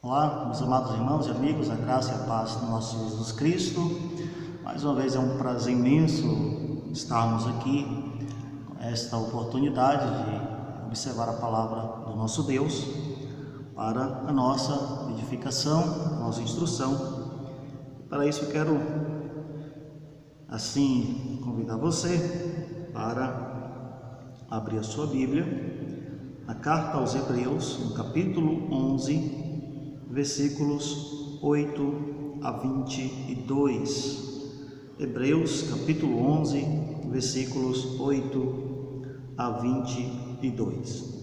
Olá, meus amados irmãos e amigos, a graça e a paz do nosso Jesus Cristo. Mais uma vez é um prazer imenso estarmos aqui com esta oportunidade de observar a palavra do nosso Deus para a nossa edificação, a nossa instrução. Para isso eu quero assim convidar você para abrir a sua Bíblia na carta aos Hebreus, no capítulo 11, versículos 8 a 22. Hebreus, capítulo 11, versículos 8 a 22.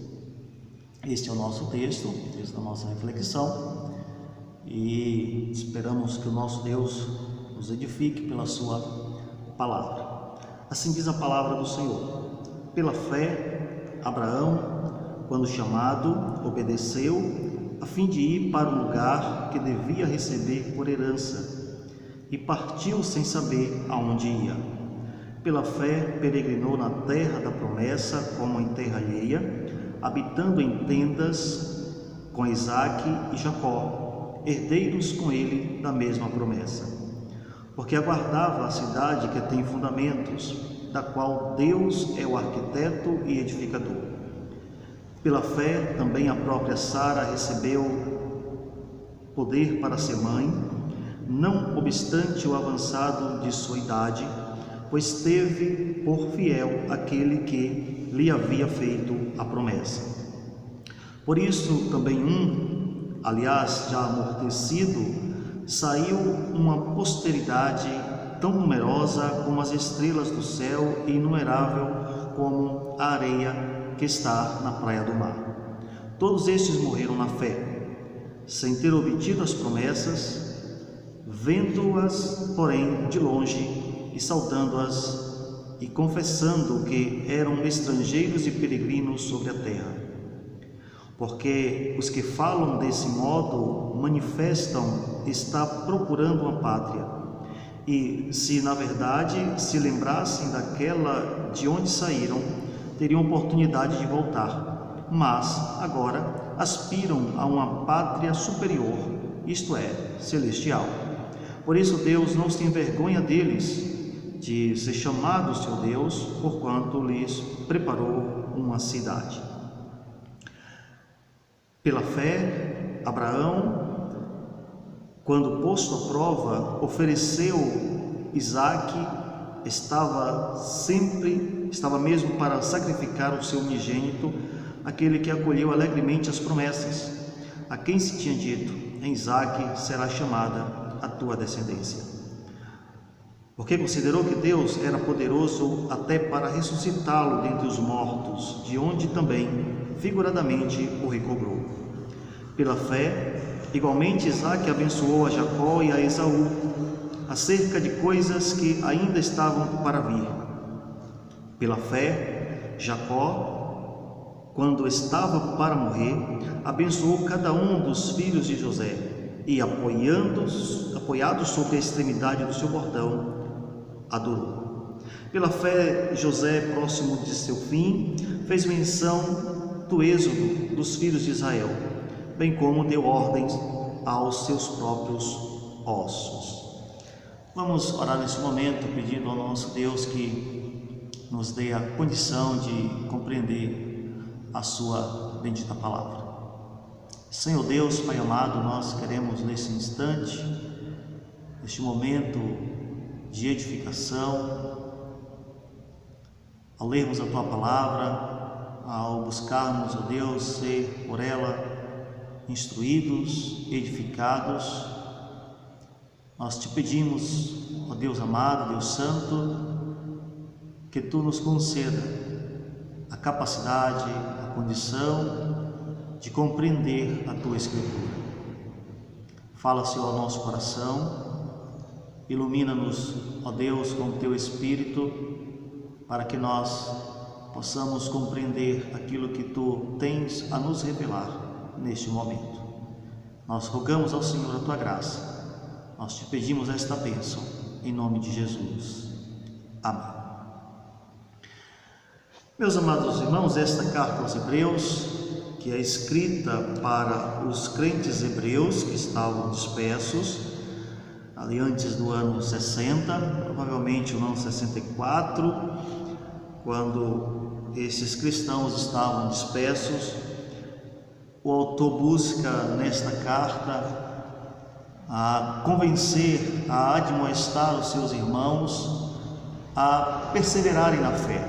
Este é o nosso texto, da nossa reflexão, e esperamos que o nosso Deus nos edifique pela sua palavra. Assim diz a palavra do Senhor: pela fé, Abraão, quando chamado, obedeceu, a fim de ir para o lugar que devia receber por herança, e partiu sem saber aonde ia. Pela fé peregrinou na terra da promessa, como em terra alheia, habitando em tendas com Isaque e Jacó, herdeiros com ele da mesma promessa, porque aguardava a cidade que tem fundamentos, da qual Deus é o arquiteto e edificador. Pela fé, também a própria Sara recebeu poder para ser mãe, não obstante o avançado de sua idade, pois teve por fiel aquele que lhe havia feito a promessa. Por isso, também aliás já amortecido, saiu uma posteridade tão numerosa como as estrelas do céu e inumerável como a areia que está na praia do mar. Todos estes morreram na fé, sem ter obtido as promessas, vendo-as, porém, de longe, e saudando-as, e confessando que eram estrangeiros e peregrinos sobre a terra. Porque os que falam desse modo manifestam estar procurando uma pátria, e se na verdade se lembrassem daquela de onde saíram, teriam oportunidade de voltar, mas agora aspiram a uma pátria superior, isto é, celestial. Por isso Deus não se envergonha deles, de ser chamado seu Deus, porquanto lhes preparou uma cidade. Pela fé, Abraão, quando posto à prova, ofereceu Isaque, estava mesmo para sacrificar o seu unigênito, aquele que acolheu alegremente as promessas, a quem se tinha dito: em Isaque será chamada a tua descendência. Porque considerou que Deus era poderoso até para ressuscitá-lo dentre os mortos, de onde também figuradamente o recobrou. Pela fé, igualmente Isaque abençoou a Jacó e a Esaú acerca de coisas que ainda estavam para vir. Pela fé, Jacó, quando estava para morrer, abençoou cada um dos filhos de José e, apoiado sobre a extremidade do seu bordão, adorou. Pela fé, José, próximo de seu fim, fez menção do êxodo dos filhos de Israel, bem como deu ordens aos seus próprios ossos. Vamos orar nesse momento, pedindo ao nosso Deus que nos dê a condição de compreender a sua bendita palavra. Senhor Deus, Pai amado, nós queremos nesse instante, neste momento de edificação, ao lermos a Tua palavra, ao buscarmos, ó Deus, ser por ela instruídos, edificados, nós te pedimos, ó Deus amado, Deus santo, que Tu nos conceda a capacidade, a condição de compreender a Tua Escritura. Fala, Senhor, ao nosso coração, ilumina-nos, ó Deus, com o Teu Espírito, para que nós possamos compreender aquilo que Tu tens a nos revelar neste momento. Nós rogamos ao Senhor a Tua graça. Nós te pedimos esta bênção, em nome de Jesus. Amém. Meus amados irmãos, esta carta aos Hebreus, que é escrita para os crentes hebreus que estavam dispersos ali antes do ano 60, provavelmente no ano 64, quando esses cristãos estavam dispersos. O autor busca nesta carta a convencer, a admoestar os seus irmãos a perseverarem na fé,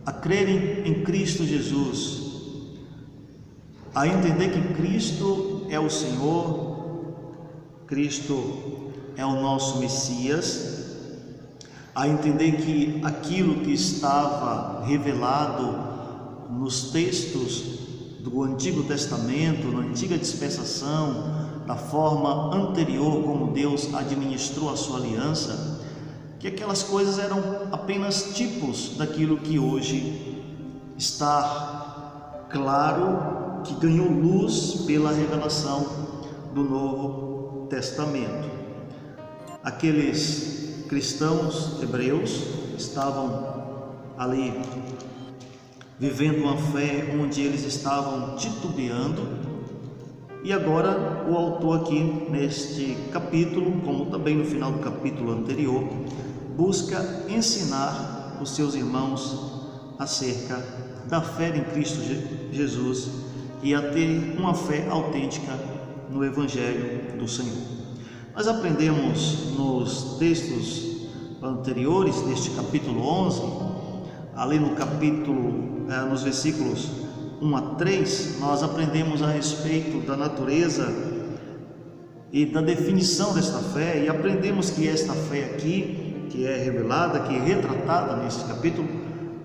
a crerem em Cristo Jesus, a entender que Cristo é o Senhor, Cristo é o nosso Messias, a entender que aquilo que estava revelado nos textos do Antigo Testamento, na antiga dispensação, da forma anterior como Deus administrou a sua aliança, que aquelas coisas eram apenas tipos daquilo que hoje está claro, que ganhou luz pela revelação do Novo Testamento. Aqueles cristãos hebreus estavam ali vivendo uma fé onde eles estavam titubeando, e agora o autor aqui neste capítulo, como também no final do capítulo anterior, busca ensinar os seus irmãos acerca da fé em Cristo Jesus e a ter uma fé autêntica no Evangelho do Senhor. Nós aprendemos nos textos anteriores deste capítulo 11, ali no capítulo, nos versículos 1 a 3, nós aprendemos a respeito da natureza e da definição desta fé, e aprendemos que esta fé aqui, que é revelada, que é retratada neste capítulo,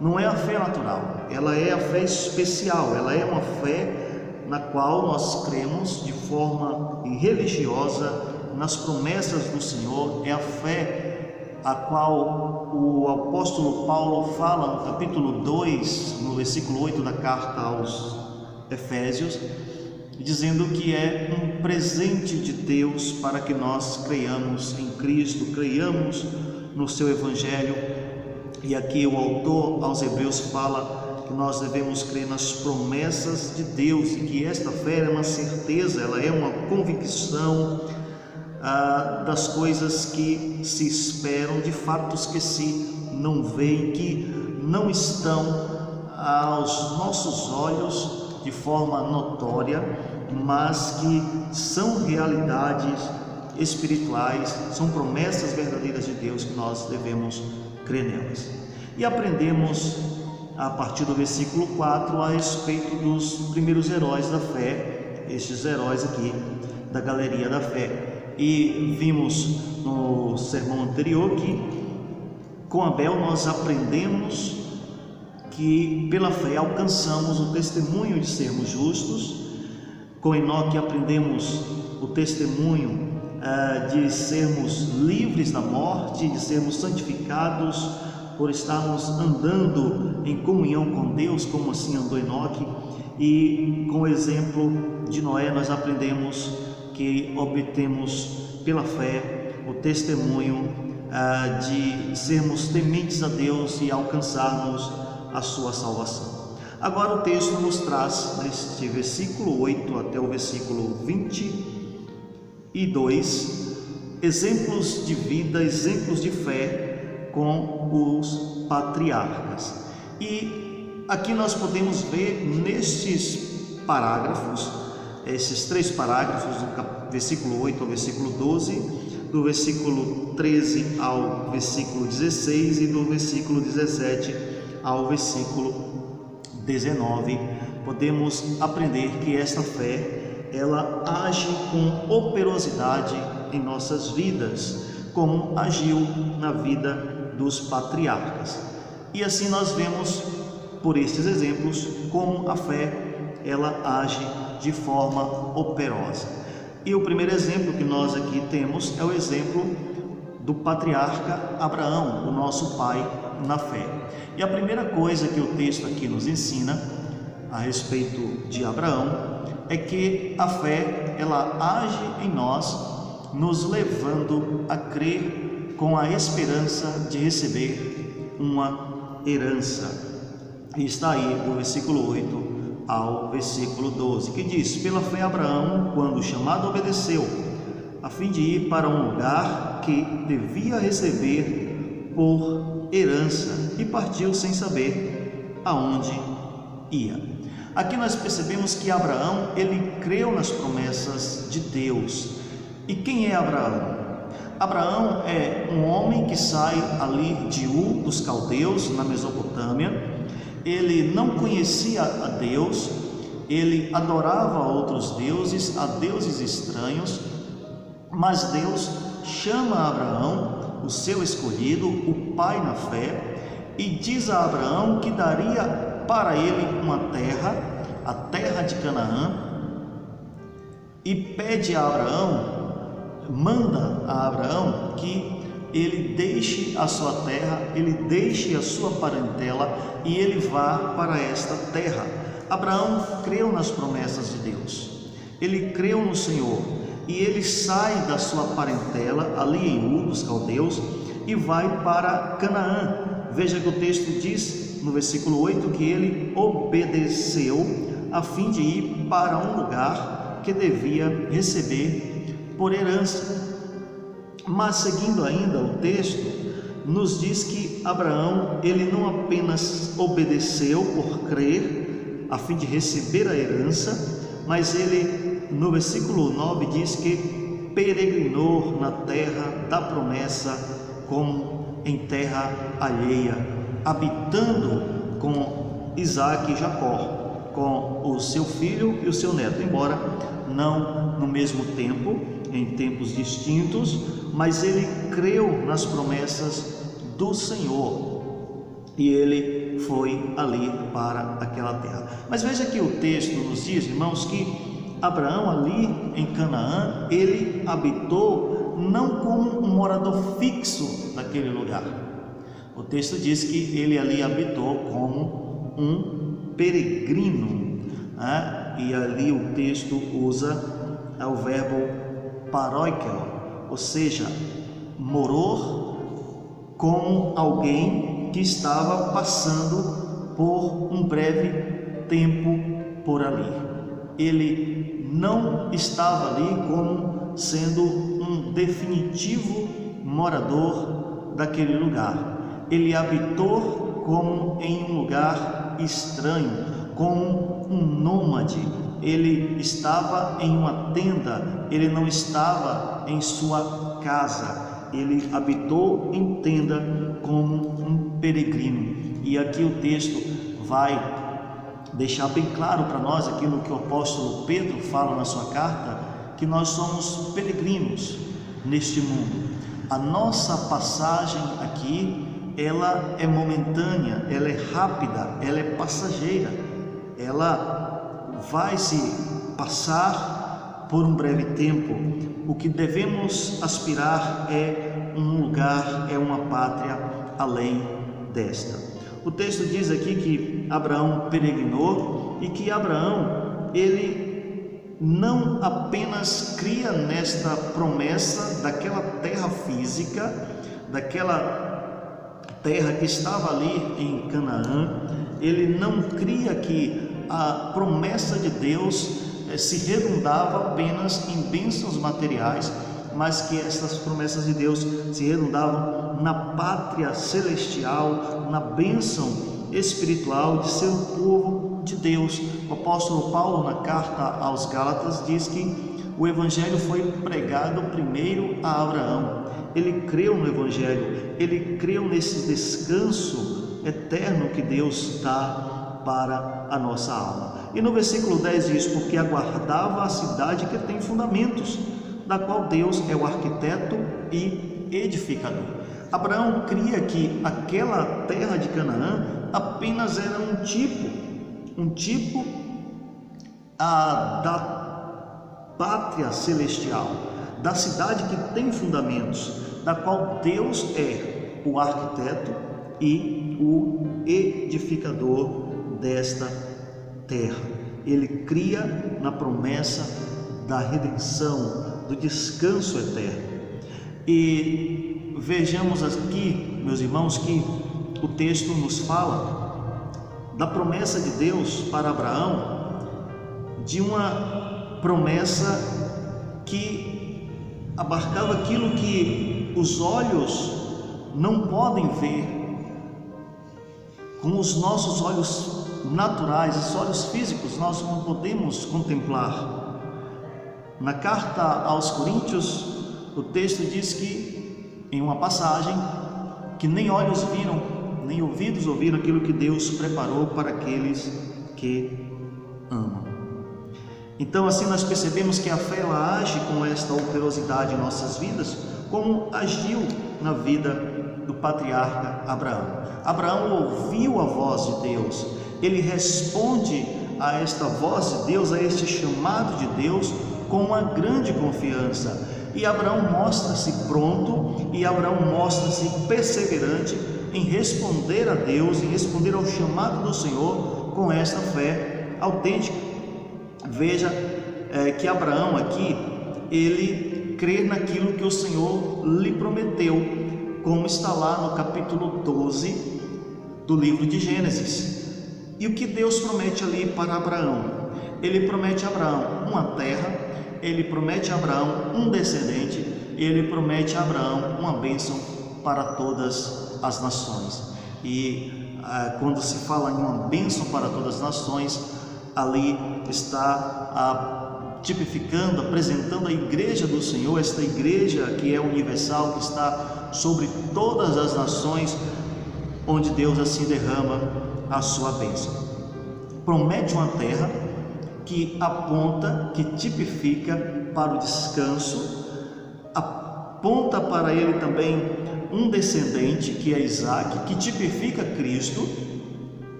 não é a fé natural, ela é a fé especial, ela é uma fé na qual nós cremos de forma religiosa nas promessas do Senhor, é a fé a qual o apóstolo Paulo fala no capítulo 2, no versículo 8 da carta aos Efésios, dizendo que é um presente de Deus para que nós creiamos em Cristo, creiamos no seu Evangelho. E aqui o autor aos Hebreus fala que nós devemos crer nas promessas de Deus e que esta fé é uma certeza, ela é uma convicção das coisas que se esperam, de fatos que se não veem, que não estão aos nossos olhos de forma notória, mas que são realidades espirituais, são promessas verdadeiras de Deus que nós devemos crer nelas. E aprendemos a partir do versículo 4 a respeito dos primeiros heróis da fé, estes heróis aqui da galeria da fé. E vimos no sermão anterior que com Abel nós aprendemos que pela fé alcançamos o testemunho de sermos justos. Com Enoque aprendemos o testemunho de sermos livres da morte, de sermos santificados por estarmos andando em comunhão com Deus, como assim andou Enoque. E com o exemplo de Noé nós aprendemos que obtemos pela fé o testemunho de sermos tementes a Deus e alcançarmos a sua salvação. Agora o texto nos traz, neste versículo 8 até o versículo 22, exemplos de vida, exemplos de fé com os patriarcas. E aqui nós podemos ver nestes parágrafos, esses três parágrafos, do versículo 8 ao versículo 12, do versículo 13 ao versículo 16 e do versículo 17 ao versículo 19, podemos aprender que esta fé, ela age com operosidade em nossas vidas, como agiu na vida dos patriarcas. E assim nós vemos, por estes exemplos, como a fé, ela age de forma operosa. E o primeiro exemplo que nós aqui temos é o exemplo do patriarca Abraão, o nosso pai na fé. E a primeira coisa que o texto aqui nos ensina a respeito de Abraão é que a fé, ela age em nós, nos levando a crer com a esperança de receber uma herança. E está aí no versículo 8 ao versículo 12, que diz: pela fé Abraão, quando chamado, obedeceu, a fim de ir para um lugar que devia receber por herança, e partiu sem saber aonde ia. Aqui nós percebemos que Abraão, ele creu nas promessas de Deus. E quem é Abraão? Abraão é um homem que sai ali de Ur dos caldeus, na Mesopotâmia. Ele não conhecia a Deus, ele adorava outros deuses, a deuses estranhos, mas Deus chama Abraão, o seu escolhido, o pai na fé, e diz a Abraão que daria para ele uma terra, a terra de Canaã, e pede a Abraão, manda a Abraão que ele deixe a sua terra, ele deixe a sua parentela e ele vá para esta terra. Abraão creu nas promessas de Deus, ele creu no Senhor, e ele sai da sua parentela, ali em Ur dos caldeus, e vai para Canaã. Veja que o texto diz, no versículo 8, que ele obedeceu, a fim de ir para um lugar que devia receber por herança. Mas seguindo ainda o texto, nos diz que Abraão, ele não apenas obedeceu por crer, a fim de receber a herança, mas ele, no versículo 9, diz que peregrinou na terra da promessa, como em terra alheia, habitando com Isaac e Jacó, com o seu filho e o seu neto, embora não no mesmo tempo, em tempos distintos, mas ele creu nas promessas do Senhor e ele foi ali para aquela terra. Mas veja que o texto nos diz, irmãos, que Abraão ali em Canaã, ele habitou não como um morador fixo daquele lugar. O texto diz que ele ali habitou como um peregrino, né? E ali o texto usa o verbo paróquio, ou seja, morou como alguém que estava passando por um breve tempo por ali. Ele não estava ali como sendo um definitivo morador daquele lugar. Ele habitou como em um lugar estranho, como um nômade. Ele estava em uma tenda, ele não estava em sua casa, ele habitou em tenda como um peregrino. E aqui o texto vai deixar bem claro para nós aquilo que o apóstolo Pedro fala na sua carta, que nós somos peregrinos neste mundo. A nossa passagem aqui, ela é momentânea, ela é rápida, ela é passageira, ela vai se passar por um breve tempo. O que devemos aspirar é um lugar, é uma pátria além desta. O texto diz aqui que Abraão peregrinou e que Abraão, ele não apenas cria nesta promessa daquela terra física, daquela terra que estava ali em Canaã, ele não cria que a promessa de Deus se redundava apenas em bênçãos materiais, mas que essas promessas de Deus se redundavam na pátria celestial, na bênção espiritual de ser o povo de Deus. O apóstolo Paulo, na carta aos Gálatas, diz que o evangelho foi pregado primeiro a Abraão. Ele creu no evangelho, ele creu nesse descanso eterno que Deus dá para a nossa alma. E no versículo 10 diz: porque aguardava a cidade que tem fundamentos, da qual Deus é o arquiteto e edificador. Abraão cria que aquela terra de Canaã apenas era um tipo da pátria celestial, da cidade que tem fundamentos, da qual Deus é o arquiteto e o edificador desta terra. Ele cria na promessa da redenção, do descanso eterno. E vejamos aqui, meus irmãos, que o texto nos fala da promessa de Deus para Abraão, de uma promessa que abarcava aquilo que os olhos não podem ver com os nossos olhos naturais, os olhos físicos, nós não podemos contemplar. Na carta aos Coríntios, o texto diz que, em uma passagem, que nem olhos viram, nem ouvidos ouviram aquilo que Deus preparou para aqueles que amam. Então, assim, nós percebemos que a fé, ela age com esta operosidade em nossas vidas, como agiu na vida do patriarca Abraão. Abraão ouviu a voz de Deus, ele responde a esta voz de Deus, a este chamado de Deus, com uma grande confiança. E Abraão mostra-se pronto, e Abraão mostra-se perseverante em responder a Deus, em responder ao chamado do Senhor com esta fé autêntica. Veja que Abraão aqui, ele crê naquilo que o Senhor lhe prometeu, como está lá no capítulo 12 do livro de Gênesis. E o que Deus promete ali para Abraão? Ele promete a Abraão uma terra, ele promete a Abraão um descendente, ele promete a Abraão uma bênção para todas as nações. E quando se fala em uma bênção para todas as nações, ali está tipificando, apresentando a igreja do Senhor, esta igreja que é universal, que está sobre todas as nações, onde Deus assim derrama a sua bênção. Promete uma terra que aponta, que tipifica para o descanso, aponta para ele também um descendente, que é Isaac, que tipifica Cristo,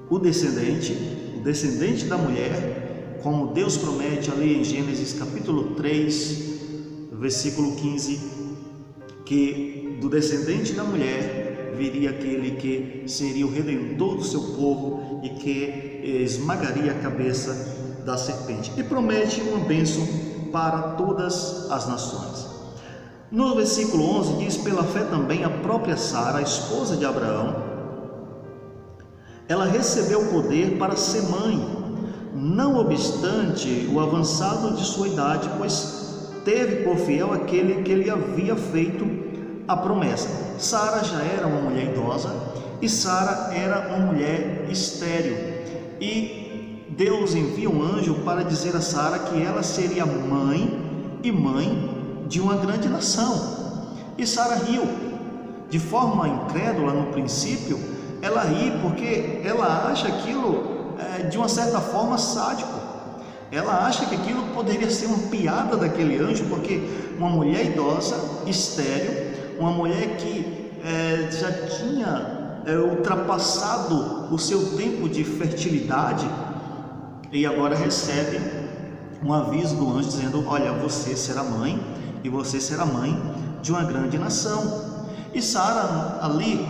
o descendente da mulher, como Deus promete ali em Gênesis capítulo 3, versículo 15, que do descendente da mulher viria aquele que seria o redentor do seu povo e que esmagaria a cabeça da serpente, e promete uma bênção para todas as nações. No versículo 11 diz: pela fé também a própria Sara, a esposa de Abraão, ela recebeu o poder para ser mãe, não obstante o avançado de sua idade, pois teve por fiel aquele que lhe havia feito a promessa. Sara já era uma mulher idosa e Sara era uma mulher estéril, e Deus envia um anjo para dizer a Sara que ela seria mãe e mãe de uma grande nação. E Sara riu, de forma incrédula no princípio. Ela ri porque ela acha aquilo de uma certa forma sádico. Ela acha que aquilo poderia ser uma piada daquele anjo, porque uma mulher idosa, estéril, uma mulher que já tinha ultrapassado o seu tempo de fertilidade, e agora recebe um aviso do anjo dizendo: olha, você será mãe, e você será mãe de uma grande nação. E Sara ali,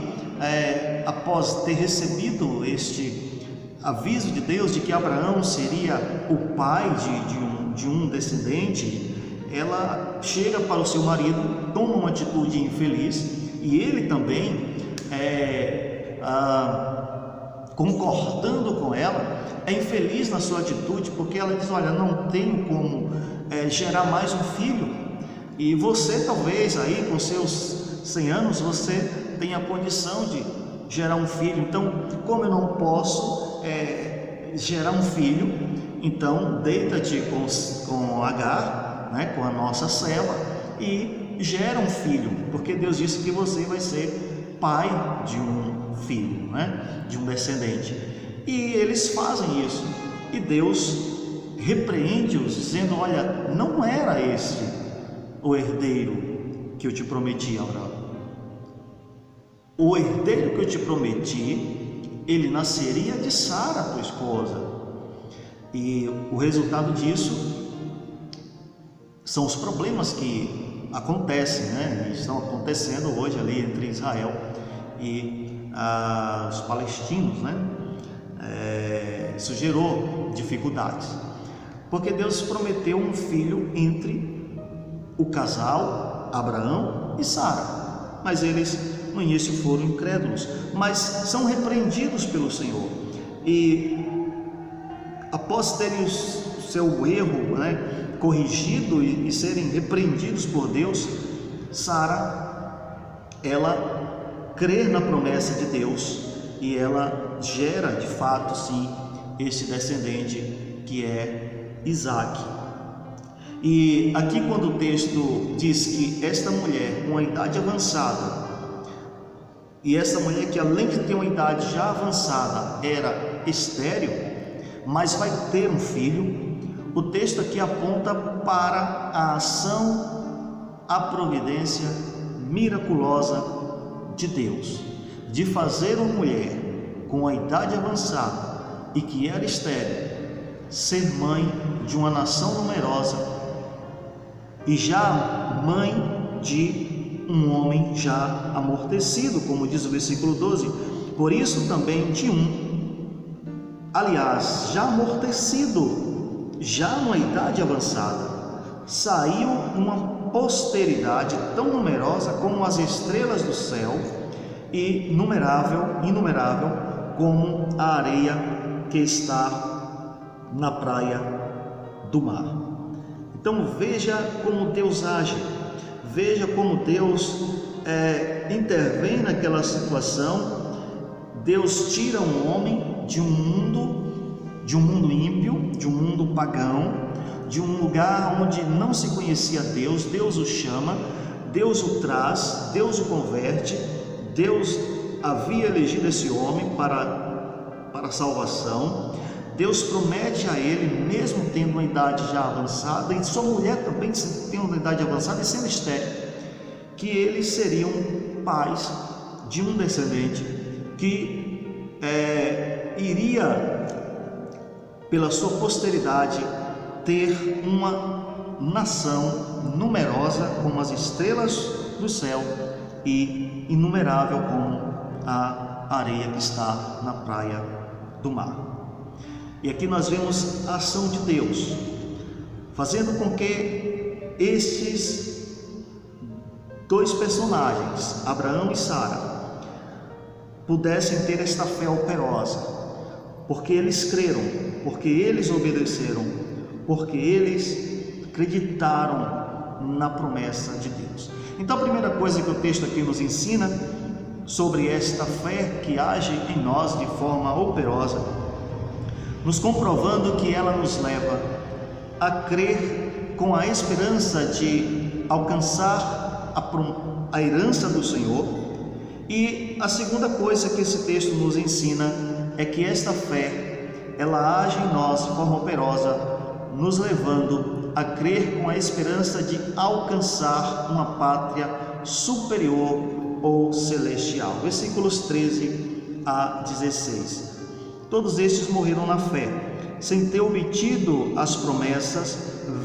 após ter recebido este aviso de Deus de que Abraão seria o pai de um descendente, ela chega para o seu marido, toma uma atitude infeliz, e ele também, concordando com ela, é infeliz na sua atitude, porque ela diz: olha, não tenho como gerar mais um filho, e você talvez aí com seus 100 anos, você tenha condição de gerar um filho. Então, como eu não posso gerar um filho, então deita-te com Agar, né, com a nossa serva, e gera um filho, porque Deus disse que você vai ser pai de um filho, né, de um descendente. E eles fazem isso, e Deus repreende-os, dizendo: olha, não era este o herdeiro que eu te prometi, Abraão. O herdeiro que eu te prometi, ele nasceria de Sara, tua esposa. E o resultado disso são os problemas que acontecem, né? Estão acontecendo hoje ali entre Israel e os palestinos, né? Isso gerou dificuldades, porque Deus prometeu um filho entre o casal Abraão e Sara, mas eles no início foram incrédulos, mas são repreendidos pelo Senhor, e após terem seu erro, corrigido e serem repreendidos por Deus, Sara, ela crê na promessa de Deus e ela gera de fato sim esse descendente que é Isaque. E aqui, quando o texto diz que esta mulher com uma idade avançada, e essa mulher que além de ter uma idade já avançada era estéril, mas vai ter um filho, o texto aqui aponta para a ação, a providência miraculosa de Deus, de fazer uma mulher com a idade avançada e que era estéril ser mãe de uma nação numerosa e já mãe de um homem já amortecido, como diz o versículo 12. Por isso também de aliás, já amortecido, já numa idade avançada, saiu uma posteridade tão numerosa como as estrelas do céu e inumerável como a areia que está na praia do mar. Então veja como Deus age, veja como Deus intervém naquela situação. Deus tira um homem de um mundo ímpio, de um mundo pagão, de um lugar onde não se conhecia Deus. Deus o chama, Deus o traz, Deus o converte. Deus havia elegido esse homem para a salvação. Deus promete a ele, mesmo tendo uma idade já avançada, e sua mulher também tendo uma idade avançada e sendo estéril, que eles seriam pais de um descendente que iria, pela sua posteridade, ter uma nação numerosa como as estrelas do céu e inumerável como a areia que está na praia do mar. E aqui nós vemos a ação de Deus, fazendo com que estes dois personagens, Abraão e Sara, pudessem ter esta fé operosa, porque eles creram, porque eles obedeceram, porque eles acreditaram na promessa de Deus. Então a primeira coisa que o texto aqui nos ensina sobre esta fé que age em nós de forma operosa, nos comprovando que ela nos leva a crer com a esperança de alcançar a herança do Senhor. E a segunda coisa que esse texto nos ensina é que esta fé, ela age em nós de forma operosa, nos levando a crer com a esperança de alcançar uma pátria superior ou celestial. Versículos 13 a 16. Todos estes morreram na fé, sem ter obtido as promessas,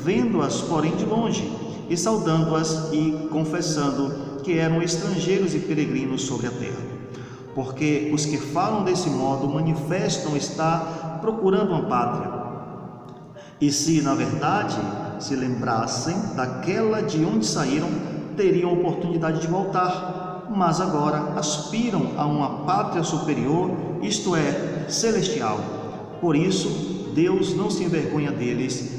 vendo-as, porém, de longe, e saudando-as e confessando que eram estrangeiros e peregrinos sobre a terra. Porque os que falam desse modo manifestam estar procurando uma pátria. E se, na verdade, se lembrassem daquela de onde saíram, teriam oportunidade de voltar, mas agora aspiram a uma pátria superior, isto é, celestial. Por isso, Deus não se envergonha deles,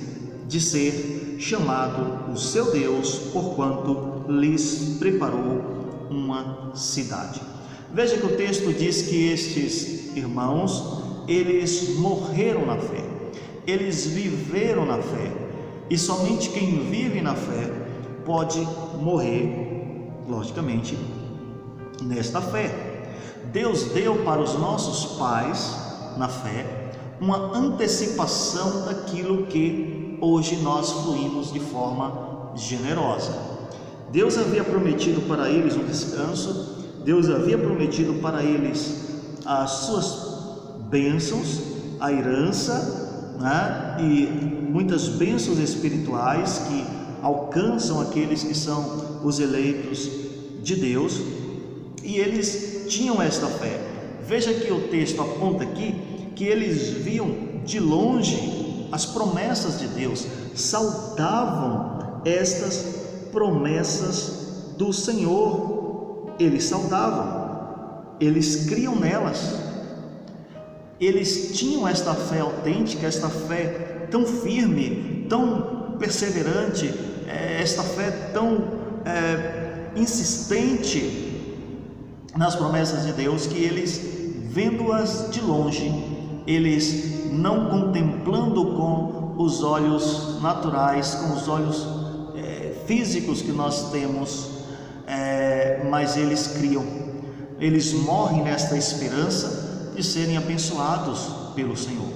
de ser chamado o seu Deus, porquanto lhes preparou uma cidade. Veja que o texto diz que estes irmãos, eles morreram na fé, eles viveram na fé, e somente quem vive na fé pode morrer, logicamente, nesta fé. Deus deu para os nossos pais, na fé, uma antecipação daquilo que hoje nós fluímos de forma generosa. Deus havia prometido para eles um descanso, Deus havia prometido para eles as suas bênçãos, a herança, e muitas bênçãos espirituais que alcançam aqueles que são os eleitos de Deus, e eles tinham esta fé. Veja que o texto aponta aqui que eles viam de longe as promessas de Deus, saudavam estas promessas do Senhor, eles saudavam, eles criam nelas, eles tinham esta fé autêntica, esta fé tão firme, tão perseverante, esta fé tão insistente nas promessas de Deus, que eles, vendo-as de longe, eles não contemplando com os olhos naturais, com os olhos físicos que nós temos, mas eles criam, eles morrem nesta esperança de serem abençoados pelo Senhor.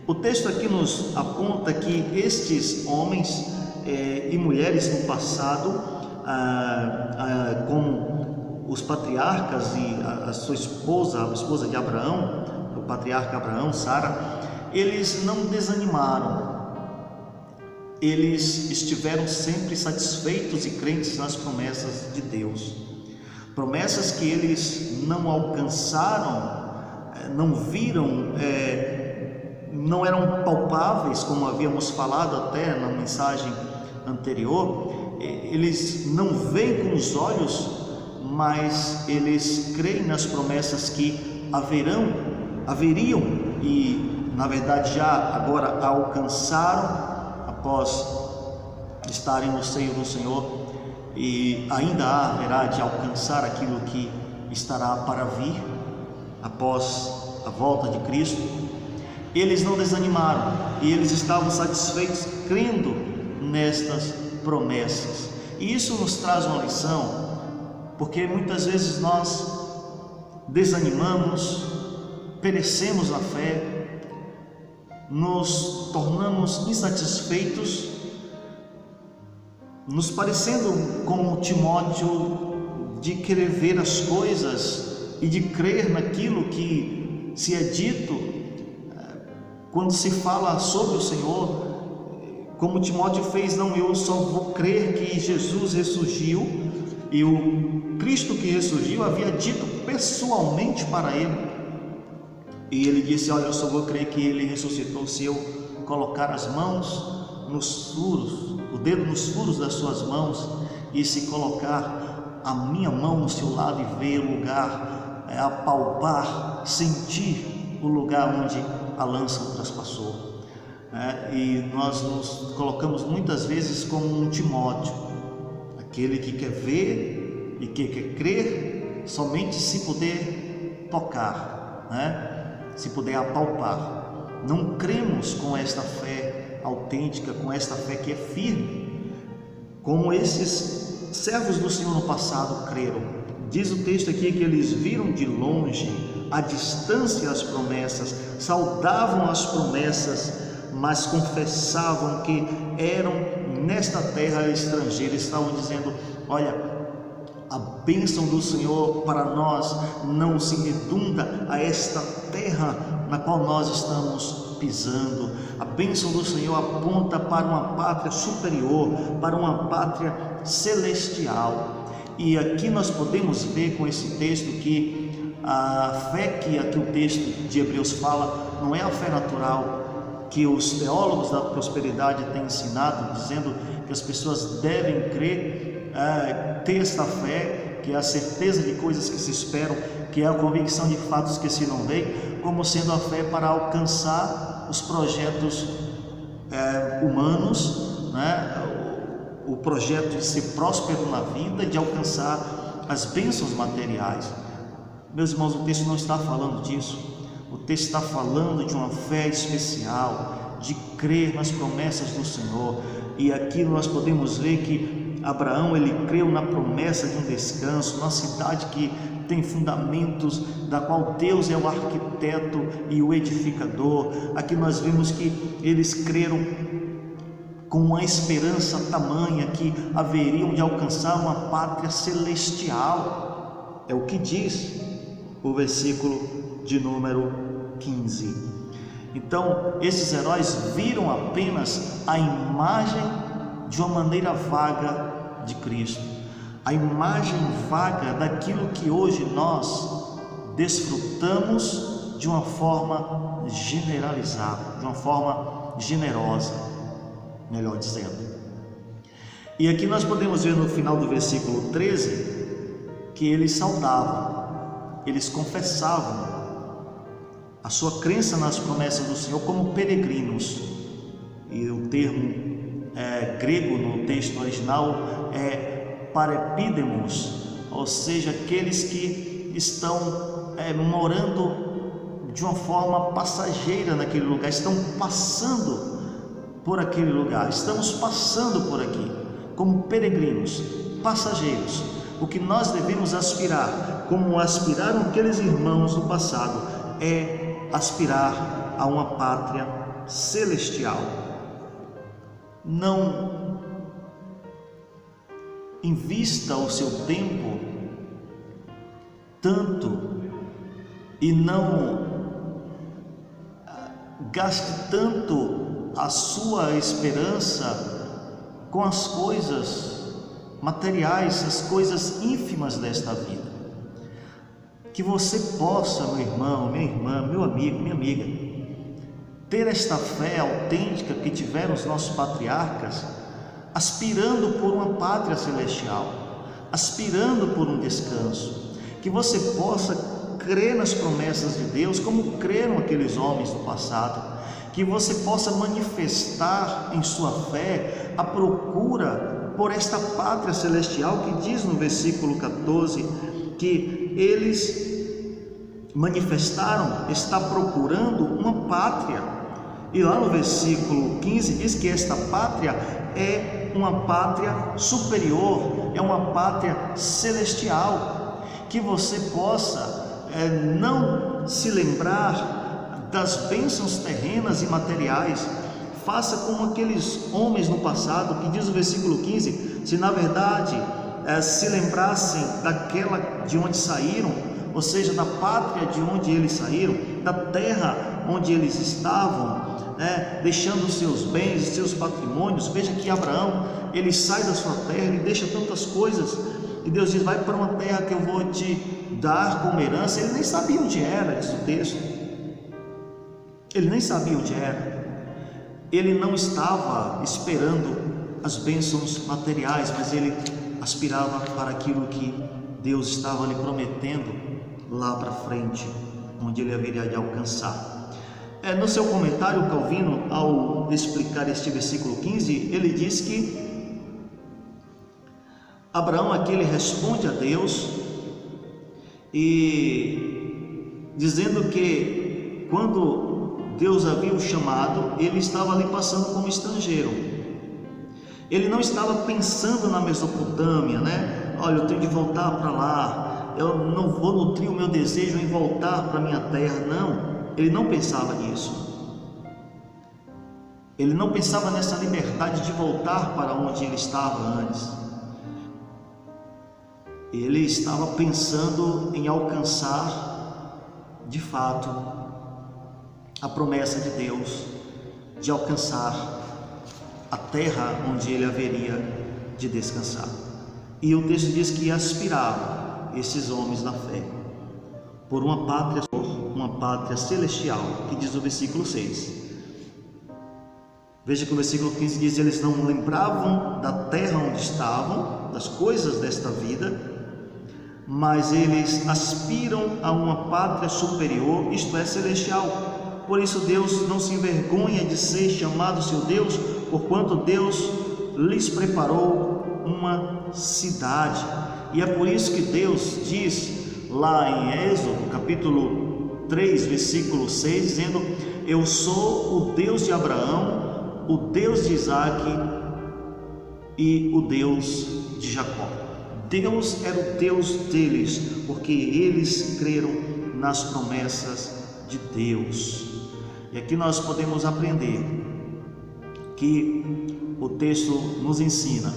O texto aqui nos aponta que estes homens e mulheres no passado, como os patriarcas e a sua esposa, a esposa de Abraão, o patriarca Abraão, Sara, eles não desanimaram. Eles estiveram sempre satisfeitos e crentes nas promessas de Deus, promessas que eles não alcançaram, não viram, não eram palpáveis, como havíamos falado até na mensagem anterior. Eles não veem com os olhos, mas eles creem nas promessas que haveriam e, na verdade, já agora alcançaram após estarem no seio do Senhor, e ainda haverá de alcançar aquilo que estará para vir após a volta de Cristo. Eles não desanimaram e eles estavam satisfeitos crendo nestas promessas. E isso nos traz uma lição, porque muitas vezes nós desanimamos, perecemos na fé, nos tornamos insatisfeitos, nos parecendo como Timóteo, de querer ver as coisas e de crer naquilo que se é dito quando se fala sobre o Senhor, como Timóteo fez. Não, eu só vou crer que Jesus ressurgiu, e o Cristo que ressurgiu havia dito pessoalmente para ele, e ele disse: olha, eu só vou crer que ele ressuscitou se eu colocar as mãos nos furos, o dedo nos furos das suas mãos, e se colocar a minha mão no seu lado e ver o lugar, apalpar, sentir o lugar onde a lança traspassou. E nós nos colocamos muitas vezes como um Timóteo, aquele que quer ver e que quer crer somente se puder tocar, se puder apalpar. Não cremos com esta fé autêntica, com esta fé que é firme, como esses servos do Senhor no passado creram. Diz o texto aqui que eles viram de longe, à distância, as promessas, saudavam as promessas, mas confessavam que eram nesta terra estrangeira. Estavam dizendo: olha, a bênção do Senhor para nós não se redunda a esta terra na qual nós estamos pisando. A bênção do Senhor aponta para uma pátria superior, para uma pátria celestial. E aqui nós podemos ver com esse texto que a fé que aqui o texto de Hebreus fala não é a fé natural que os teólogos da prosperidade têm ensinado, dizendo que as pessoas devem crer, ter esta fé, que é a certeza de coisas que se esperam, que é a convicção de fatos que se não veem, como sendo a fé para alcançar os projetos humanos, o projeto de ser próspero na vida, de alcançar as bênçãos materiais. Meus irmãos, o texto não está falando disso. O texto está falando de uma fé especial, de crer nas promessas do Senhor. E aqui nós podemos ver que Abraão, ele creu na promessa de um descanso, na cidade que tem fundamentos, da qual Deus é o arquiteto e o edificador. Aqui nós vemos que eles creram com uma esperança tamanha que haveriam de alcançar uma pátria celestial. É o que diz o versículo de número 15. Então, esses heróis viram apenas a imagem de uma maneira vaga de Cristo, a imagem vaga daquilo que hoje nós desfrutamos de uma forma generalizada, de uma forma generosa, melhor dizendo. E aqui nós podemos ver no final do versículo 13 que eles saudavam, eles confessavam a sua crença nas promessas do Senhor como peregrinos, e o termo grego no texto original é parepídemos, ou seja, aqueles que estão morando de uma forma passageira naquele lugar, estão passando por aquele lugar, estamos passando por aqui como peregrinos, passageiros. O que nós devemos aspirar, como aspiraram aqueles irmãos do passado, é aspirar a uma pátria celestial. Não invista o seu tempo tanto e não gaste tanto a sua esperança com as coisas materiais, as coisas ínfimas desta vida. Que você possa, meu irmão, minha irmã, meu amigo, minha amiga, ter esta fé autêntica que tiveram os nossos patriarcas, aspirando por uma pátria celestial, aspirando por um descanso. Que você possa crer nas promessas de Deus como creram aqueles homens do passado. Que você possa manifestar em sua fé a procura por esta pátria celestial, que diz no versículo 14 que eles manifestaram, está procurando uma pátria, e lá no versículo 15 diz que esta pátria é uma pátria superior, é uma pátria celestial. Que você possa não se lembrar das bênçãos terrenas e materiais. Faça como aqueles homens no passado, que diz o versículo 15, se na verdade se lembrassem daquela de onde saíram, ou seja, da pátria de onde eles saíram, da terra onde eles estavam, deixando os seus bens, seus patrimônios. Veja que Abraão, ele sai da sua terra, ele deixa tantas coisas, e Deus diz, vai para uma terra que eu vou te dar como herança. Ele nem sabia onde era, diz o texto, ele nem sabia onde era. Ele não estava esperando as bênçãos materiais, mas ele aspirava para aquilo que Deus estava lhe prometendo lá para frente, onde ele haveria de alcançar. No seu comentário, Calvino, ao explicar este versículo 15, ele diz que Abraão aqui ele responde a Deus e dizendo que quando Deus havia o chamado, ele estava ali passando como estrangeiro. Ele não estava pensando na Mesopotâmia, Olha, eu tenho de voltar para lá, eu não vou nutrir o meu desejo em voltar para a minha terra. Não, ele não pensava nisso. Ele não pensava nessa liberdade de voltar para onde ele estava antes. Ele estava pensando em alcançar, de fato, a promessa de Deus de alcançar a terra onde ele haveria de descansar. E o texto diz que aspiravam esses homens na fé por uma pátria celestial, que diz o versículo 6. Veja que o versículo 15 diz: eles não lembravam da terra onde estavam, das coisas desta vida, mas eles aspiram a uma pátria superior, isto é, celestial. Por isso Deus não se envergonha de ser chamado seu Deus, porquanto Deus lhes preparou uma cidade. E é por isso que Deus diz lá em Êxodo, capítulo 3, versículo 6, dizendo: eu sou o Deus de Abraão, o Deus de Isaque e o Deus de Jacó. Deus era o Deus deles, porque eles creram nas promessas de Deus. E aqui nós podemos aprender que o texto nos ensina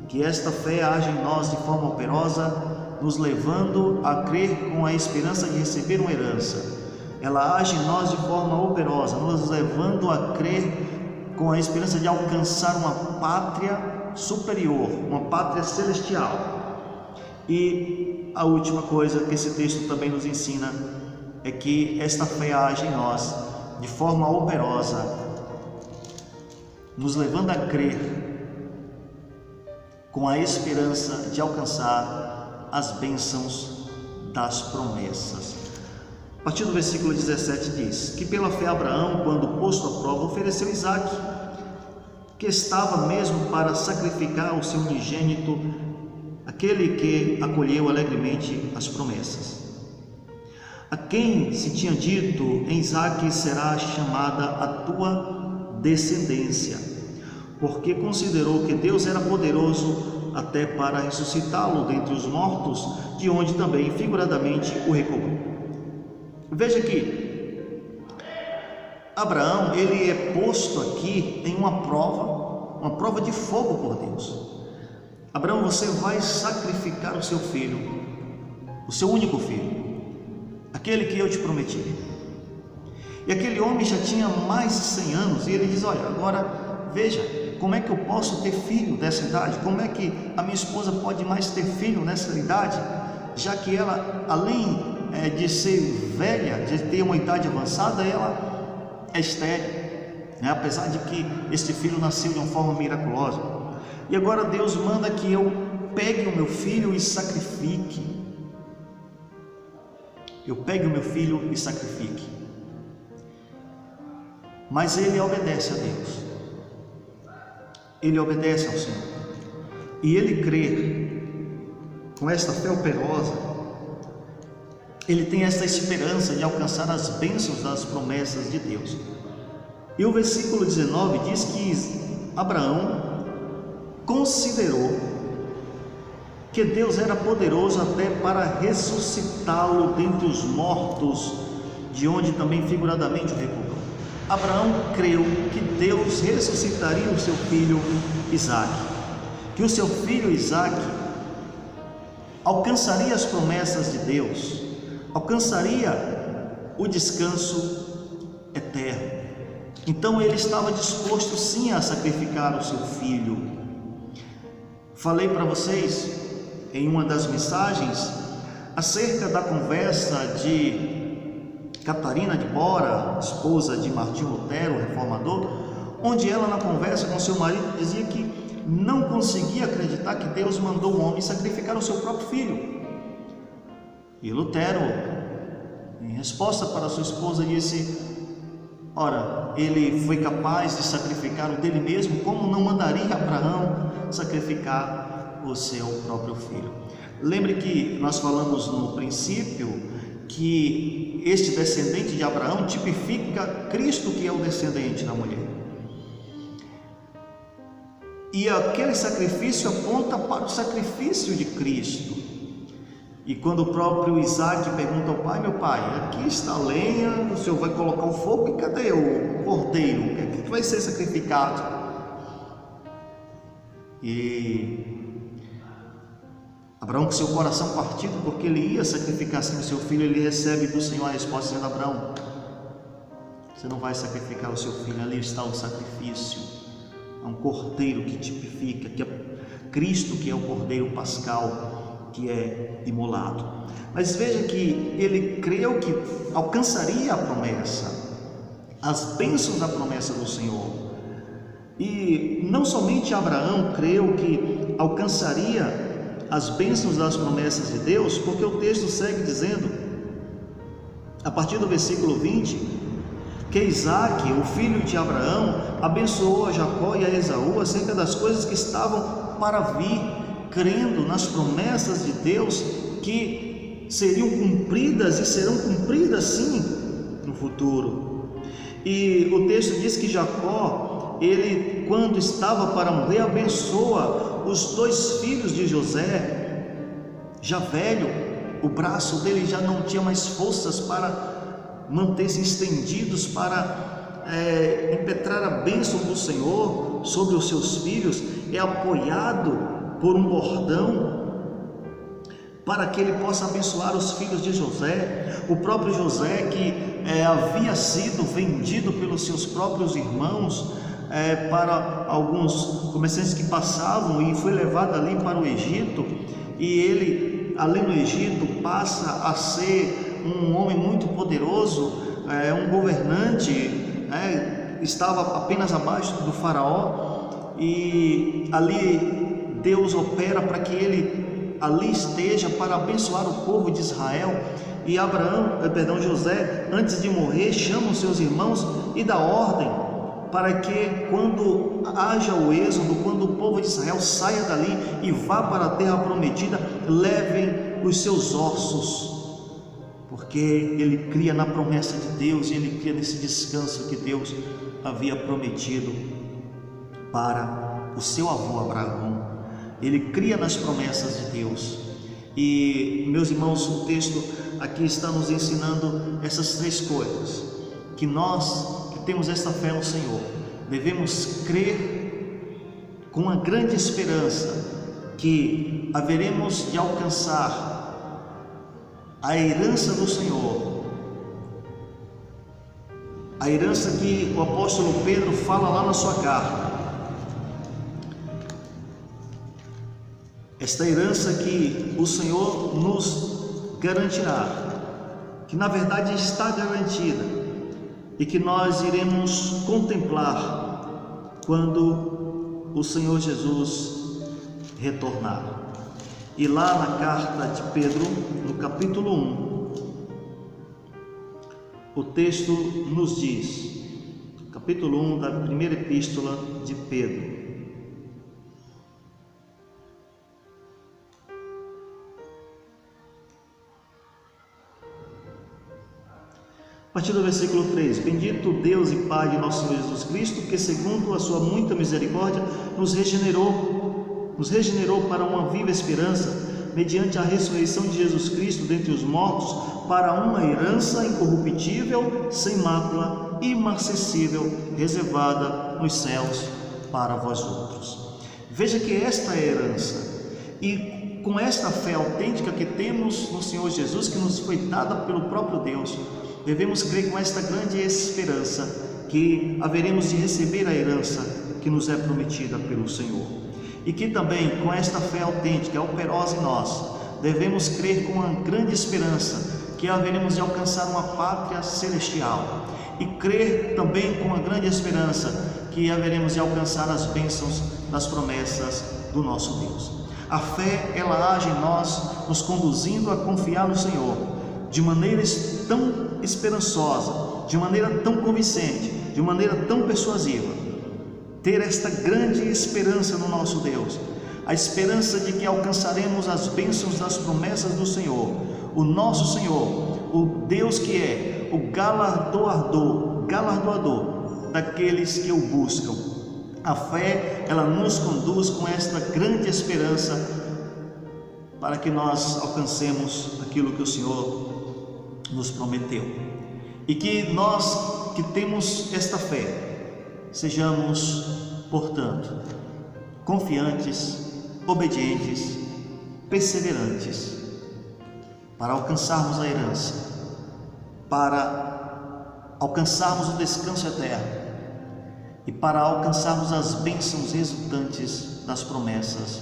que esta fé age em nós de forma operosa, nos levando a crer com a esperança de receber uma herança. Ela age em nós de forma operosa, nos levando a crer com a esperança de alcançar uma pátria superior, uma pátria celestial. E a última coisa que esse texto também nos ensina é que esta fé age em nós de forma operosa, nos levando a crer com a esperança de alcançar as bênçãos das promessas. A partir do versículo 17 diz que pela fé Abraão, quando posto à prova, ofereceu Isaque. que estava mesmo para sacrificar o seu unigênito, aquele que acolheu alegremente as promessas. A quem se tinha dito: em Isaque será chamada a tua descendência, porque considerou que Deus era poderoso até para ressuscitá-lo dentre os mortos, de onde também figuradamente o recobrou. Veja que Abraão, ele é posto aqui em uma prova de fogo por Deus. Abraão, você vai sacrificar o seu filho, o seu único filho, aquele que eu te prometi. E aquele homem já tinha mais de 100 anos, e ele diz: olha, agora veja, como é que eu posso ter filho dessa idade? Como é que a minha esposa pode mais ter filho nessa idade? Já que ela, além de ser velha, de ter uma idade avançada, ela é estéril, né? Apesar de que este filho nasceu de uma forma miraculosa. E agora Deus manda que eu pegue o meu filho e sacrifique. Eu pegue o meu filho e sacrifique. Mas ele obedece a Deus. Ele obedece ao Senhor. E ele crê, com esta fé operosa, ele tem esta esperança de alcançar as bênçãos das promessas de Deus. E o versículo 19 diz que Abraão considerou que Deus era poderoso até para ressuscitá-lo dentre os mortos, de onde também figuradamente o recobrou. Abraão creu que Deus ressuscitaria o seu filho Isaque, que o seu filho Isaque alcançaria as promessas de Deus, alcançaria o descanso eterno. Então ele estava disposto sim a sacrificar o seu filho. Falei para vocês em uma das mensagens acerca da conversa de Catarina de Bora, esposa de Martim Lutero, reformador, onde ela, na conversa com seu marido, dizia que não conseguia acreditar que Deus mandou o homem sacrificar o seu próprio filho. E Lutero, em resposta para sua esposa, disse: ora, ele foi capaz de sacrificar o dele mesmo, como não mandaria Abraão sacrificar o seu próprio filho? Lembre que nós falamos no princípio que este descendente de Abraão tipifica Cristo, que é o descendente da mulher. E aquele sacrifício aponta para o sacrifício de Cristo. E quando o próprio Isaque pergunta ao pai: meu pai, aqui está a lenha, o senhor vai colocar o fogo, e cadê o cordeiro? O que vai ser sacrificado? E Abraão, com seu coração partido, porque ele ia sacrificar assim o seu filho, ele recebe do Senhor a resposta dizendo: Abraão, você não vai sacrificar o seu filho, ali está o sacrifício. É um cordeiro que tipifica, que é Cristo, que é o cordeiro pascal, que é imolado. Mas veja que ele creu que alcançaria a promessa, as bênçãos da promessa do Senhor. E não somente Abraão creu que alcançaria as bênçãos das promessas de Deus, porque o texto segue dizendo, a partir do versículo 20, que Isaque, o filho de Abraão, abençoou a Jacó e a Esaú acerca das coisas que estavam para vir, crendo nas promessas de Deus que seriam cumpridas e serão cumpridas sim no futuro. E o texto diz que Jacó, ele, quando estava para morrer, abençoa os 2 filhos de José, já velho, o braço dele já não tinha mais forças para manter-se estendidos, para impetrar a bênção do Senhor sobre os seus filhos. É apoiado por um bordão para que ele possa abençoar os filhos de José. O próprio José, que havia sido vendido pelos seus próprios irmãos para alguns comerciantes que passavam, e foi levado ali para o Egito, e ele ali no Egito passa a ser um homem muito poderoso, um governante, estava apenas abaixo do faraó, e ali Deus opera para que ele ali esteja para abençoar o povo de Israel. E José, antes de morrer, chama os seus irmãos e dá ordem para que quando haja o êxodo, quando o povo de Israel saia dali e vá para a terra prometida, levem os seus ossos, porque ele cria na promessa de Deus e ele cria nesse descanso que Deus havia prometido para o seu avô Abraão. Ele cria nas promessas de Deus. E, meus irmãos, o texto aqui está nos ensinando essas três coisas, que nós que temos esta fé no Senhor devemos crer com uma grande esperança que haveremos de alcançar a herança do Senhor, a herança que o apóstolo Pedro fala lá na sua carta. Esta herança que o Senhor nos garantirá, que na verdade está garantida e que nós iremos contemplar quando o Senhor Jesus retornar. E lá na carta de Pedro, no capítulo 1, o texto nos diz, capítulo 1 da primeira epístola de Pedro: a partir do versículo 3: Bendito Deus e Pai de nosso Senhor Jesus Cristo, que segundo a sua muita misericórdia nos regenerou para uma viva esperança, mediante a ressurreição de Jesus Cristo dentre os mortos, para uma herança incorruptível, sem mácula, imarcessível, reservada nos céus para vós outros. Veja que esta é a herança, e com esta fé autêntica que temos no Senhor Jesus, que nos foi dada pelo próprio Deus, devemos crer com esta grande esperança que haveremos de receber a herança que nos é prometida pelo Senhor. E que também com esta fé autêntica, operosa em nós, devemos crer com uma grande esperança que haveremos de alcançar uma pátria celestial. E crer também com uma grande esperança que haveremos de alcançar as bênçãos das promessas do nosso Deus. A fé, ela age em nós, nos conduzindo a confiar no Senhor de maneira tão esperançosa, de maneira tão convincente, de maneira tão persuasiva. Ter esta grande esperança no nosso Deus, a esperança de que alcançaremos as bênçãos das promessas do Senhor, o nosso Senhor, o Deus que é o galardoador daqueles que o buscam. A fé, ela nos conduz com esta grande esperança para que nós alcancemos aquilo que o Senhor nos prometeu. E que nós que temos esta fé sejamos, portanto, confiantes, obedientes, perseverantes, para alcançarmos a herança, para alcançarmos o descanso eterno e para alcançarmos as bênçãos resultantes das promessas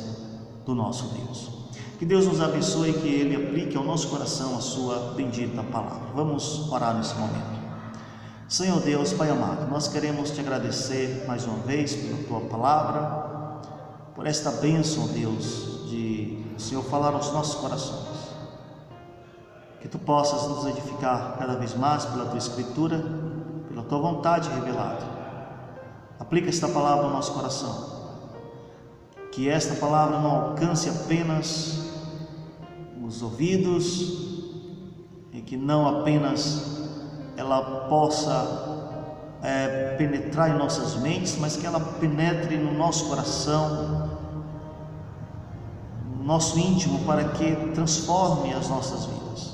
do nosso Deus. Que Deus nos abençoe e que Ele aplique ao nosso coração a sua bendita palavra. Vamos orar nesse momento. Senhor Deus, Pai amado, nós queremos te agradecer mais uma vez pela tua palavra, por esta bênção, Deus, de o Senhor falar aos nossos corações. Que tu possas nos edificar cada vez mais pela tua escritura, pela tua vontade revelada. Aplica esta palavra ao nosso coração. Que esta palavra não alcance apenas os ouvidos e que não apenas ela possa penetrar em nossas mentes, mas que ela penetre no nosso coração, no nosso íntimo, para que transforme as nossas vidas.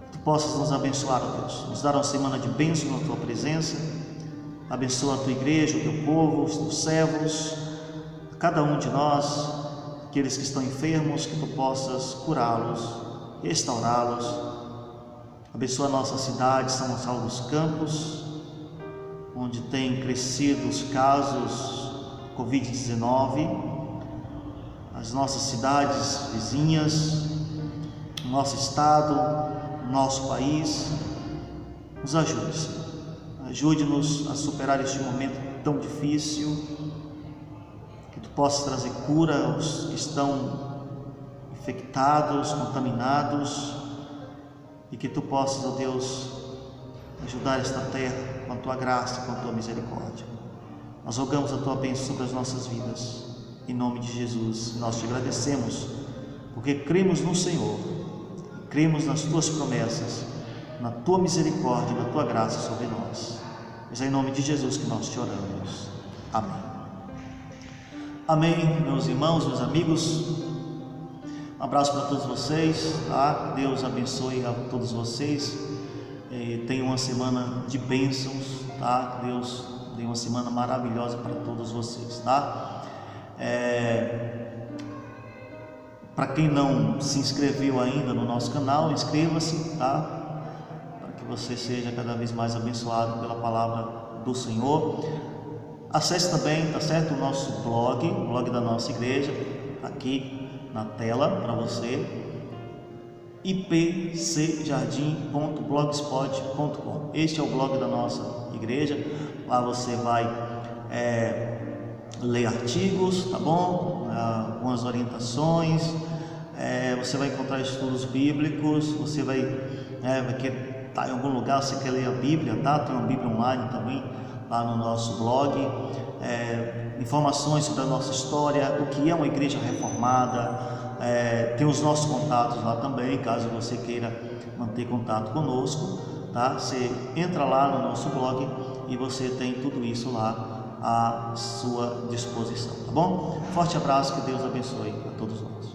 Que tu possas nos abençoar, ó Deus, nos dar uma semana de bênção na tua presença. Abençoa a tua igreja, o teu povo, os teus servos, cada um de nós, aqueles que estão enfermos, que tu possas curá-los, restaurá-los. Abençoa a nossa cidade, São Gonçalo dos Campos, onde tem crescido os casos Covid-19, as nossas cidades vizinhas, o nosso estado, o nosso país. Nos ajude, Senhor. Ajude-nos a superar este momento tão difícil, que tu possas trazer cura aos que estão infectados, contaminados, e que tu possas, ó Deus, ajudar esta terra com a tua graça, com a tua misericórdia. Nós rogamos a tua bênção sobre as nossas vidas, em nome de Jesus. Nós te agradecemos, porque cremos no Senhor, cremos nas tuas promessas, na tua misericórdia e na tua graça sobre nós. É em nome de Jesus que nós te oramos. Amém. Amém, meus irmãos, meus amigos. Um abraço para todos vocês, tá? Deus abençoe a todos vocês. Tenham uma semana de bênçãos, tá? Deus dê uma semana maravilhosa para todos vocês, tá? Para quem não se inscreveu ainda no nosso canal, inscreva-se, tá? Para que você seja cada vez mais abençoado pela palavra do Senhor. Acesse também, tá certo, o nosso blog, o blog da nossa igreja, aqui na tela para você, ipcjardim.blogspot.com. Este é o blog da nossa igreja. Lá você vai ler artigos, tá bom? Algumas orientações, você vai encontrar estudos bíblicos, você vai querer estar em algum lugar, você quer ler a Bíblia, tá? Tem uma Bíblia online também lá no nosso blog, informações sobre a nossa história, o que é uma igreja reformada, tem os nossos contatos lá também, caso você queira manter contato conosco, tá? Você entra lá no nosso blog e você tem tudo isso lá à sua disposição, tá bom? Forte abraço, que Deus abençoe a todos nós.